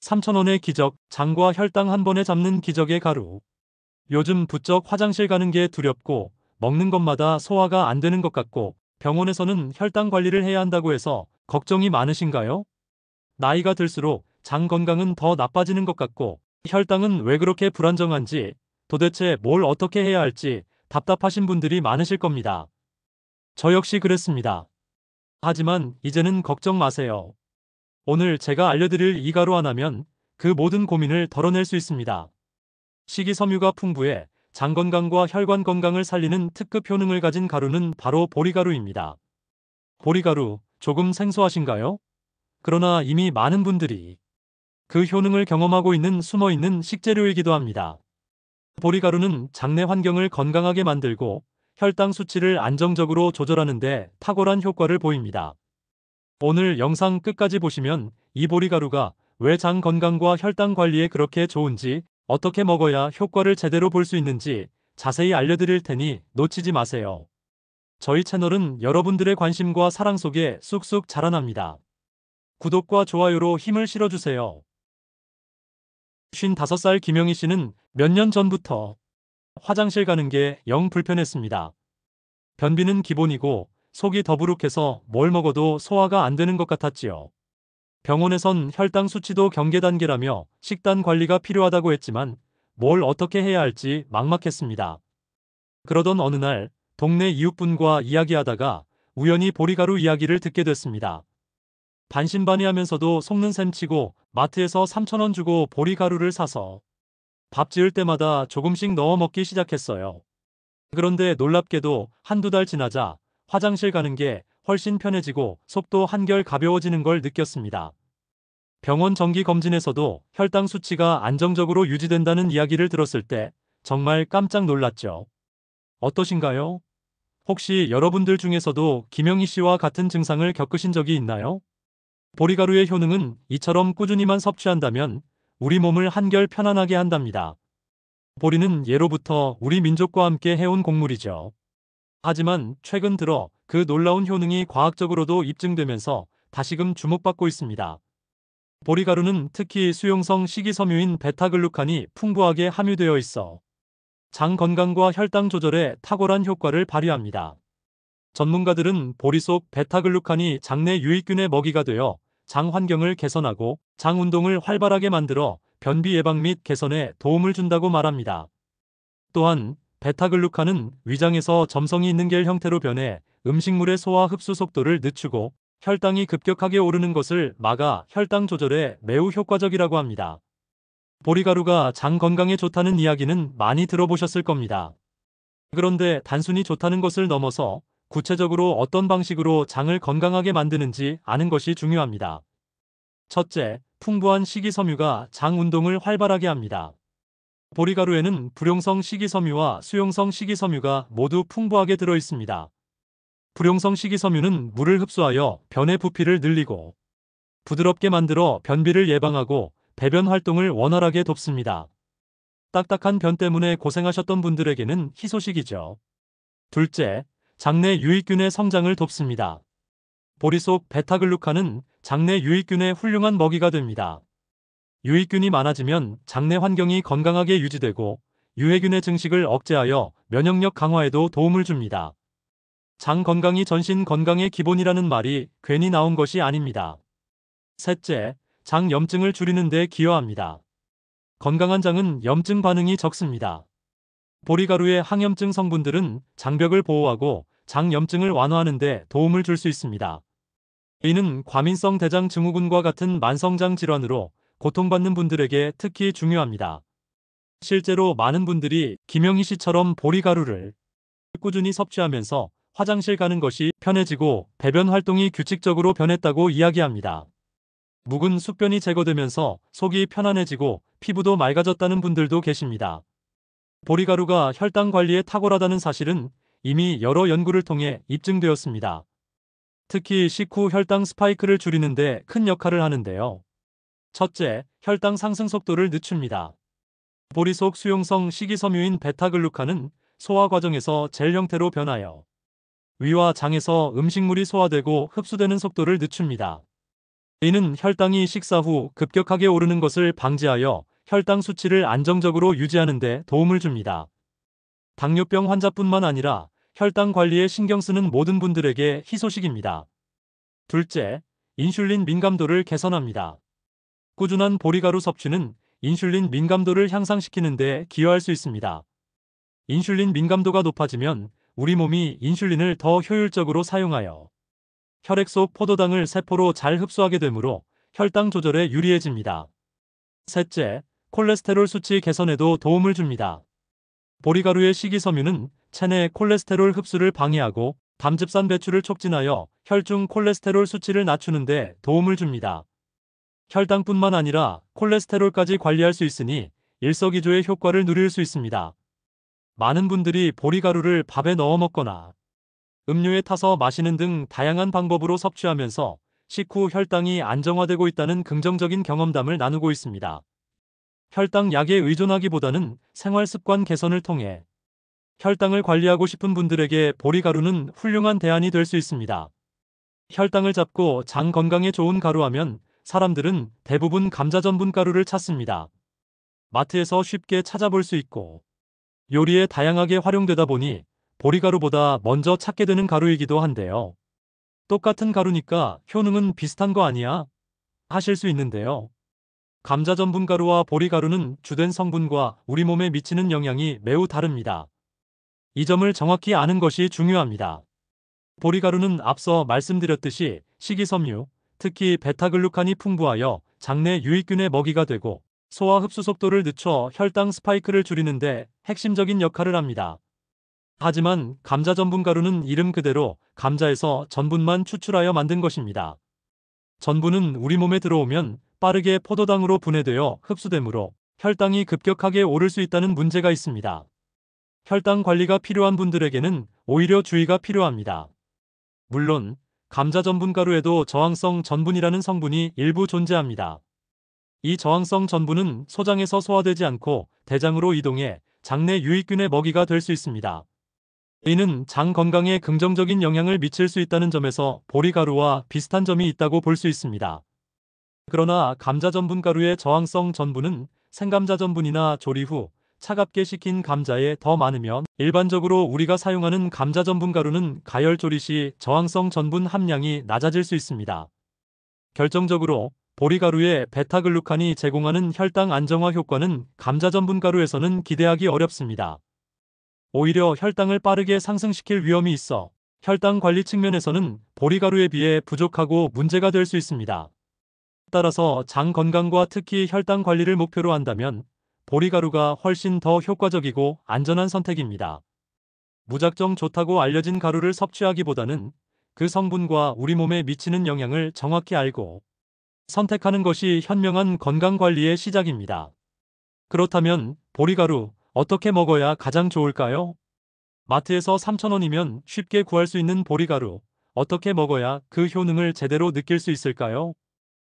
3,000원의 기적, 장과 혈당 한 번에 잡는 기적의 가루. 요즘 부쩍 화장실 가는 게 두렵고 먹는 것마다 소화가 안 되는 것 같고 병원에서는 혈당 관리를 해야 한다고 해서 걱정이 많으신가요? 나이가 들수록 장 건강은 더 나빠지는 것 같고 혈당은 왜 그렇게 불안정한지 도대체 뭘 어떻게 해야 할지 답답하신 분들이 많으실 겁니다. 저 역시 그랬습니다. 하지만 이제는 걱정 마세요. 오늘 제가 알려드릴 이 가루 하나면 그 모든 고민을 덜어낼 수 있습니다. 식이섬유가 풍부해 장 건강과 혈관 건강을 살리는 특급 효능을 가진 가루는 바로 보리가루입니다. 보리가루, 조금 생소하신가요? 그러나 이미 많은 분들이 그 효능을 경험하고 있는 숨어있는 식재료이기도 합니다. 보리가루는 장내 환경을 건강하게 만들고 혈당 수치를 안정적으로 조절하는 데 탁월한 효과를 보입니다. 오늘 영상 끝까지 보시면 이 보리가루가 왜 장 건강과 혈당 관리에 그렇게 좋은지, 어떻게 먹어야 효과를 제대로 볼 수 있는지 자세히 알려드릴 테니 놓치지 마세요. 저희 채널은 여러분들의 관심과 사랑 속에 쑥쑥 자라납니다. 구독과 좋아요로 힘을 실어주세요. 55살 김영희 씨는 몇 년 전부터 화장실 가는 게 영 불편했습니다. 변비는 기본이고 속이 더부룩해서 뭘 먹어도 소화가 안 되는 것 같았지요. 병원에선 혈당 수치도 경계 단계라며 식단 관리가 필요하다고 했지만 뭘 어떻게 해야 할지 막막했습니다. 그러던 어느 날 동네 이웃분과 이야기하다가 우연히 보리가루 이야기를 듣게 됐습니다. 반신반의하면서도 속는 셈 치고 마트에서 3,000원 주고 보리가루를 사서 밥 지을 때마다 조금씩 넣어 먹기 시작했어요. 그런데 놀랍게도 한두 달 지나자 화장실 가는 게 훨씬 편해지고 속도 한결 가벼워지는 걸 느꼈습니다. 병원 정기 검진에서도 혈당 수치가 안정적으로 유지된다는 이야기를 들었을 때 정말 깜짝 놀랐죠. 어떠신가요? 혹시 여러분들 중에서도 김영희 씨와 같은 증상을 겪으신 적이 있나요? 보리가루의 효능은 이처럼 꾸준히만 섭취한다면 우리 몸을 한결 편안하게 한답니다. 보리는 예로부터 우리 민족과 함께 해온 곡물이죠. 하지만 최근 들어 그 놀라운 효능이 과학적으로도 입증되면서 다시금 주목받고 있습니다. 보리가루는 특히 수용성 식이섬유인 베타글루칸이 풍부하게 함유되어 있어 장 건강과 혈당 조절에 탁월한 효과를 발휘합니다. 전문가들은 보리 속 베타글루칸이 장내 유익균의 먹이가 되어 장 환경을 개선하고 장 운동을 활발하게 만들어 변비 예방 및 개선에 도움을 준다고 말합니다. 또한 베타글루칸은 위장에서 점성이 있는 겔 형태로 변해 음식물의 소화 흡수 속도를 늦추고 혈당이 급격하게 오르는 것을 막아 혈당 조절에 매우 효과적이라고 합니다. 보리가루가 장 건강에 좋다는 이야기는 많이 들어보셨을 겁니다. 그런데 단순히 좋다는 것을 넘어서 구체적으로 어떤 방식으로 장을 건강하게 만드는지 아는 것이 중요합니다. 첫째, 풍부한 식이섬유가 장 운동을 활발하게 합니다. 보리가루에는 불용성 식이섬유와 수용성 식이섬유가 모두 풍부하게 들어 있습니다. 불용성 식이섬유는 물을 흡수하여 변의 부피를 늘리고 부드럽게 만들어 변비를 예방하고 배변 활동을 원활하게 돕습니다. 딱딱한 변 때문에 고생하셨던 분들에게는 희소식이죠. 둘째, 장내 유익균의 성장을 돕습니다. 보리 속 베타글루칸은 장내 유익균의 훌륭한 먹이가 됩니다. 유익균이 많아지면 장내 환경이 건강하게 유지되고 유해균의 증식을 억제하여 면역력 강화에도 도움을 줍니다. 장 건강이 전신 건강의 기본이라는 말이 괜히 나온 것이 아닙니다. 셋째, 장 염증을 줄이는 데 기여합니다. 건강한 장은 염증 반응이 적습니다. 보리가루의 항염증 성분들은 장벽을 보호하고 장 염증을 완화하는 데 도움을 줄 수 있습니다. 이는 과민성 대장 증후군과 같은 만성장 질환으로 고통받는 분들에게 특히 중요합니다. 실제로 많은 분들이 김영희 씨처럼 보리가루를 꾸준히 섭취하면서 화장실 가는 것이 편해지고 배변 활동이 규칙적으로 변했다고 이야기합니다. 묵은 숙변이 제거되면서 속이 편안해지고 피부도 맑아졌다는 분들도 계십니다. 보리가루가 혈당 관리에 탁월하다는 사실은 이미 여러 연구를 통해 입증되었습니다. 특히 식후 혈당 스파이크를 줄이는 데 큰 역할을 하는데요. 첫째, 혈당 상승 속도를 늦춥니다. 보리 속 수용성 식이섬유인 베타글루칸은 소화 과정에서 젤 형태로 변하여 위와 장에서 음식물이 소화되고 흡수되는 속도를 늦춥니다. 이는 혈당이 식사 후 급격하게 오르는 것을 방지하여 혈당 수치를 안정적으로 유지하는 데 도움을 줍니다. 당뇨병 환자뿐만 아니라 혈당 관리에 신경 쓰는 모든 분들에게 희소식입니다. 둘째, 인슐린 민감도를 개선합니다. 꾸준한 보리가루 섭취는 인슐린 민감도를 향상시키는 데 기여할 수 있습니다. 인슐린 민감도가 높아지면 우리 몸이 인슐린을 더 효율적으로 사용하여 혈액 속 포도당을 세포로 잘 흡수하게 되므로 혈당 조절에 유리해집니다. 셋째, 콜레스테롤 수치 개선에도 도움을 줍니다. 보리가루의 식이섬유는 체내 콜레스테롤 흡수를 방해하고 담즙산 배출을 촉진하여 혈중 콜레스테롤 수치를 낮추는 데 도움을 줍니다. 혈당뿐만 아니라 콜레스테롤까지 관리할 수 있으니 일석이조의 효과를 누릴 수 있습니다. 많은 분들이 보리가루를 밥에 넣어 먹거나 음료에 타서 마시는 등 다양한 방법으로 섭취하면서 식후 혈당이 안정화되고 있다는 긍정적인 경험담을 나누고 있습니다. 혈당 약에 의존하기보다는 생활 습관 개선을 통해 혈당을 관리하고 싶은 분들에게 보리가루는 훌륭한 대안이 될 수 있습니다. 혈당을 잡고 장 건강에 좋은 가루하면 사람들은 대부분 감자 전분 가루를 찾습니다. 마트에서 쉽게 찾아볼 수 있고 요리에 다양하게 활용되다 보니 보리가루보다 먼저 찾게 되는 가루이기도 한데요. 똑같은 가루니까 효능은 비슷한 거 아니야? 하실 수 있는데요. 감자 전분 가루와 보리가루는 주된 성분과 우리 몸에 미치는 영향이 매우 다릅니다. 이 점을 정확히 아는 것이 중요합니다. 보리가루는 앞서 말씀드렸듯이 식이섬유, 특히 베타글루칸이 풍부하여 장내 유익균의 먹이가 되고 소화 흡수 속도를 늦춰 혈당 스파이크를 줄이는데 핵심적인 역할을 합니다. 하지만 감자 전분 가루는 이름 그대로 감자에서 전분만 추출하여 만든 것입니다. 전분은 우리 몸에 들어오면 빠르게 포도당으로 분해되어 흡수되므로 혈당이 급격하게 오를 수 있다는 문제가 있습니다. 혈당 관리가 필요한 분들에게는 오히려 주의가 필요합니다. 물론 감자 전분 가루에도 저항성 전분이라는 성분이 일부 존재합니다. 이 저항성 전분은 소장에서 소화되지 않고 대장으로 이동해 장내 유익균의 먹이가 될 수 있습니다. 이는 장 건강에 긍정적인 영향을 미칠 수 있다는 점에서 보리가루와 비슷한 점이 있다고 볼 수 있습니다. 그러나 감자 전분 가루의 저항성 전분은 생감자 전분이나 조리 후 차갑게 식힌 감자에 더 많으면 일반적으로 우리가 사용하는 감자 전분 가루는 가열 조리 시 저항성 전분 함량이 낮아질 수 있습니다. 결정적으로 보리가루의 베타글루칸이 제공하는 혈당 안정화 효과는 감자 전분 가루에서는 기대하기 어렵습니다. 오히려 혈당을 빠르게 상승시킬 위험이 있어 혈당 관리 측면에서는 보리가루에 비해 부족하고 문제가 될 수 있습니다. 따라서 장 건강과 특히 혈당 관리를 목표로 한다면 보리가루가 훨씬 더 효과적이고 안전한 선택입니다. 무작정 좋다고 알려진 가루를 섭취하기보다는 그 성분과 우리 몸에 미치는 영향을 정확히 알고 선택하는 것이 현명한 건강 관리의 시작입니다. 그렇다면 보리가루 어떻게 먹어야 가장 좋을까요? 마트에서 3,000원이면 쉽게 구할 수 있는 보리가루 어떻게 먹어야 그 효능을 제대로 느낄 수 있을까요?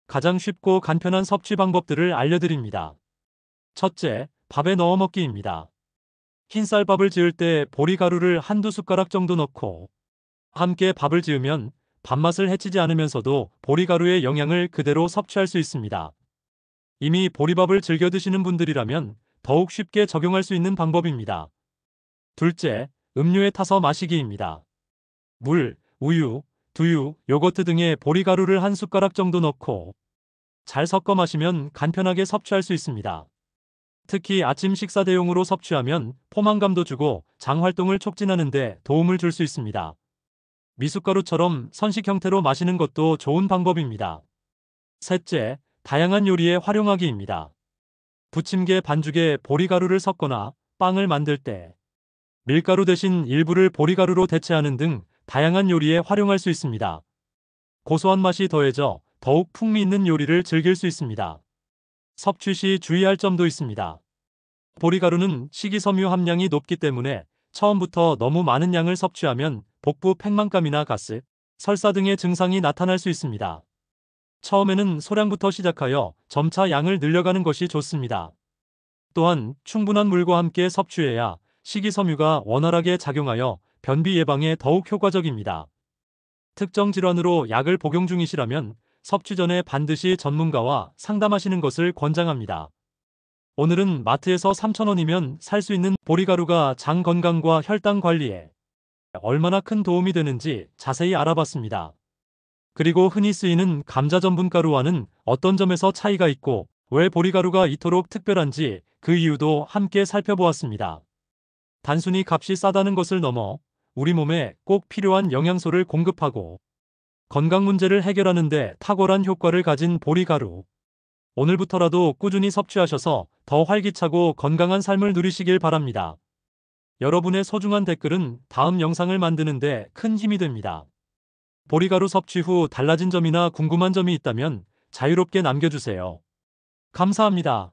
가장 쉽고 간편한 섭취 방법들을 알려드립니다. 첫째, 밥에 넣어 먹기입니다. 흰쌀밥을 지을 때 보리가루를 한두 숟가락 정도 넣고 함께 밥을 지으면 밥맛을 해치지 않으면서도 보리가루의 영양을 그대로 섭취할 수 있습니다. 이미 보리밥을 즐겨 드시는 분들이라면 더욱 쉽게 적용할 수 있는 방법입니다. 둘째, 음료에 타서 마시기입니다. 물, 우유, 두유, 요거트 등에 보리가루를 한 숟가락 정도 넣고 잘 섞어 마시면 간편하게 섭취할 수 있습니다. 특히 아침 식사 대용으로 섭취하면 포만감도 주고 장 활동을 촉진하는 데 도움을 줄 수 있습니다. 미숫가루처럼 선식 형태로 마시는 것도 좋은 방법입니다. 셋째, 다양한 요리에 활용하기입니다. 부침개 반죽에 보리가루를 섞거나 빵을 만들 때 밀가루 대신 일부를 보리가루로 대체하는 등 다양한 요리에 활용할 수 있습니다. 고소한 맛이 더해져 더욱 풍미 있는 요리를 즐길 수 있습니다. 섭취 시 주의할 점도 있습니다. 보리가루는 식이섬유 함량이 높기 때문에 처음부터 너무 많은 양을 섭취하면 복부 팽만감이나 가스, 설사 등의 증상이 나타날 수 있습니다. 처음에는 소량부터 시작하여 점차 양을 늘려가는 것이 좋습니다. 또한 충분한 물과 함께 섭취해야 식이섬유가 원활하게 작용하여 변비 예방에 더욱 효과적입니다. 특정 질환으로 약을 복용 중이시라면 섭취 전에 반드시 전문가와 상담하시는 것을 권장합니다. 오늘은 마트에서 3,000원이면 살 수 있는 보리가루가 장 건강과 혈당 관리에 얼마나 큰 도움이 되는지 자세히 알아봤습니다. 그리고 흔히 쓰이는 감자 전분 가루와는 어떤 점에서 차이가 있고 왜 보리가루가 이토록 특별한지 그 이유도 함께 살펴보았습니다. 단순히 값이 싸다는 것을 넘어 우리 몸에 꼭 필요한 영양소를 공급하고 건강 문제를 해결하는 데 탁월한 효과를 가진 보리가루. 오늘부터라도 꾸준히 섭취하셔서 더 활기차고 건강한 삶을 누리시길 바랍니다. 여러분의 소중한 댓글은 다음 영상을 만드는 데 큰 힘이 됩니다. 보리가루 섭취 후 달라진 점이나 궁금한 점이 있다면 자유롭게 남겨주세요. 감사합니다.